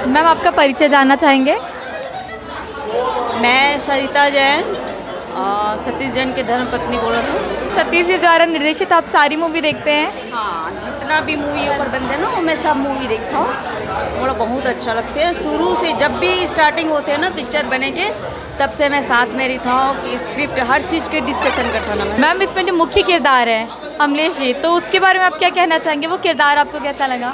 Ma'am आपका परिचय जानना चाहेंगे? मैं सरिता जैन सतीश जैन की धर्मपत्नी बोल रहा हूँ। सतीश जी द्वारा निर्देशित आप सारी मूवी देखते हैं? हाँ, जितना भी मूवी ऊपर बनते हैं ना वो मैं सब मूवी देखता हूँ। थोड़ा बहुत अच्छा लगता है। शुरू से जब भी स्टार्टिंग होते हैं ना पिक्चर बने के, तब से मैं साथ में रहता हूँ कि स्क्रिप्ट हर चीज़ के डिस्कशन करता ना मैं। मैम इसमें जो मुख्य किरदार है अमलेश जी, तो उसके बारे में आप क्या कहना चाहेंगे? वो किरदार आपको कैसा लगा?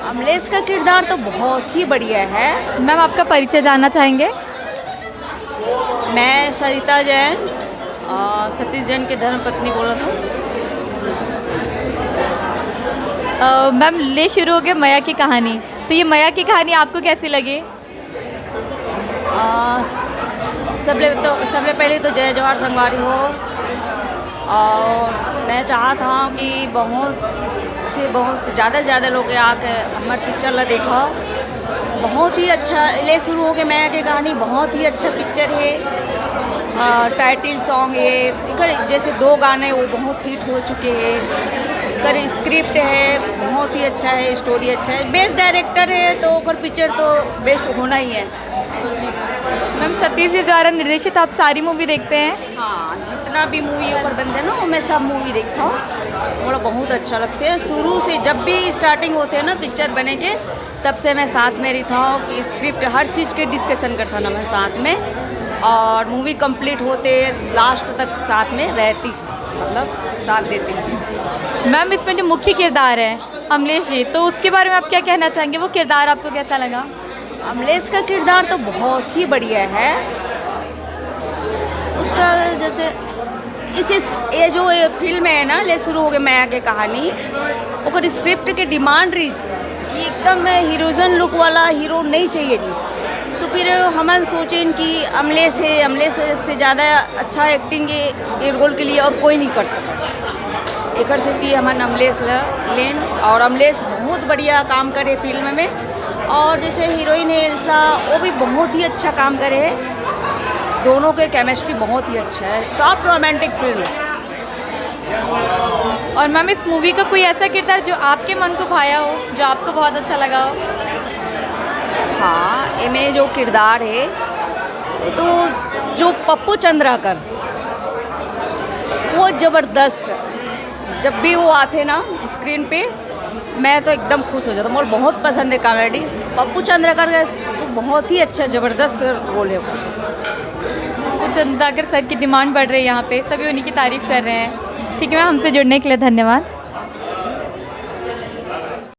अमलेश का किरदार तो बहुत ही बढ़िया है। मैम आपका परिचय जानना चाहेंगे? मैं सरिता जैन सतीश जैन की धर्मपत्नी बोल रहा हूँ। मैम ले शुरू हो गया मया की कहानी, तो ये मया की कहानी आपको कैसी लगी? सबसे पहले तो जय जवाहर संगवारी हो। और मैं चाहता हूँ कि बहुत ज़्यादा से ज़्यादा लोग आके हमारे पिक्चर ला देखो। बहुत ही अच्छा ले शुरू हो गया मया की कहानी, बहुत ही अच्छा पिक्चर है। टाइटल सॉन्ग है, जैसे 2 गाने वो बहुत हिट हो चुके हैं। कर स्क्रिप्ट है बहुत ही अच्छा है, स्टोरी अच्छा है, बेस्ट डायरेक्टर है तो ओकर पिक्चर तो बेस्ट होना ही है। मैम सतीश जी द्वारा निर्देशित आप सारी मूवी देखते हैं? हाँ, जितना भी मूवी ऊपर बनते हैं ना वो मैं सब मूवी देखता हूँ। थोड़ा बहुत अच्छा लगता है। शुरू से जब भी स्टार्टिंग होते हैं ना पिक्चर बने के, तब से मैं साथ में रहता हूँ कि स्क्रिप्ट हर चीज़ के डिस्कशन करता ना मैं साथ में। और मूवी कंप्लीट होते लास्ट तक साथ में रहती, मतलब साथ देती हूँ। मैम इसमें जो मुख्य किरदार है अमलेश जी, तो उसके बारे में आप क्या कहना चाहेंगे? वो किरदार आपको कैसा लगा? अमलेश का किरदार तो बहुत ही बढ़िया है। उसका जैसे ये जो ये फिल्म है ना ले शुरू हो गया मया के कहानी, ओकर स्क्रिप्ट के डिमांड रही कि एकदम हीरोजन लुक वाला हीरो नहीं चाहिए जिस, तो फिर हम सोचें कि अमलेश से ज़्यादा अच्छा एक्टिंग ये रोल के लिए और कोई नहीं कर सकता। एक से कि हमारे अमलेश लेन, और अमलेश बहुत बढ़िया काम करे फिल्म में। और जैसे हीरोइन है एल्सा, वो भी बहुत ही अच्छा काम करे है। दोनों के केमिस्ट्री बहुत ही अच्छा है। सॉफ्ट रोमांटिक फिल्म है। और मैम इस मूवी का कोई ऐसा किरदार जो आपके मन को भाया हो, जो आपको बहुत अच्छा लगा हो? हाँ, इनमें जो किरदार है तो जो पप्पू चंद्राकर, वो ज़बरदस्त। जब भी वो आते ना स्क्रीन पे मैं तो एकदम खुश हो जाता हूँ। मुझे बहुत पसंद है कॉमेडी। पप्पू चंद्राकर का तो बहुत ही अच्छा ज़बरदस्त रोल है वो। पप्पू चंद्राकर सर की डिमांड बढ़ रही है यहाँ पे, सभी उन्हीं की तारीफ़ कर रहे हैं। ठीक है मैम, हमसे जुड़ने के लिए धन्यवाद।